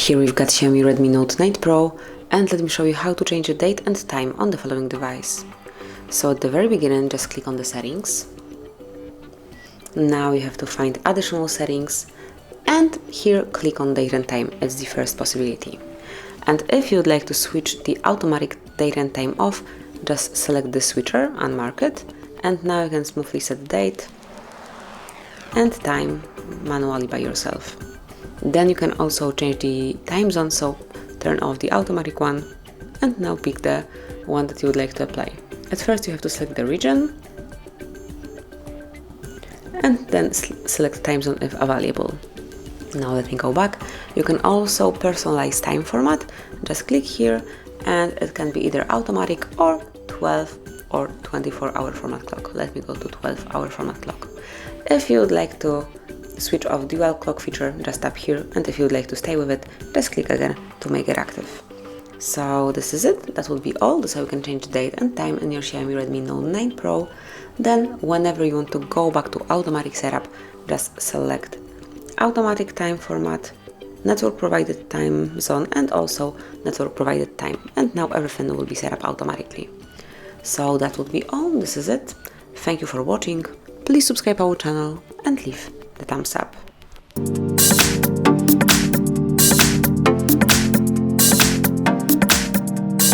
Here we've got Xiaomi Redmi Note 9 Pro, and let me show you how to change the date and time on the following device. So at the very beginning, just click on the settings. Now you have to find additional settings, and here click on date and time as the first possibility. And if you'd like to switch the automatic date and time off, just select the switcher, unmark it, and now you can smoothly set the date and time manually by yourself. Then you can also change the time zone, so turn off the automatic one and now pick the one that you would like to apply. At first you have to select the region and then select time zone if available. Now let me go back. You can also personalize time format. Just click here and it can be either automatic or 12 or 24-hour format clock. Let me go to 12-hour format clock. If you would like to switch off dual clock feature, just tap here, and if you would like to stay with it, just click again to make it active. So this is it. That will be all. That's how you can change the date and time in your Xiaomi Redmi Note 9 Pro. Then whenever you want to go back to automatic setup, just select automatic time format, network provided time zone, and also network provided time, and now everything will be set up automatically. So that would be all. This is it. Thank you for watching. Please subscribe our channel and leave the thumbs up.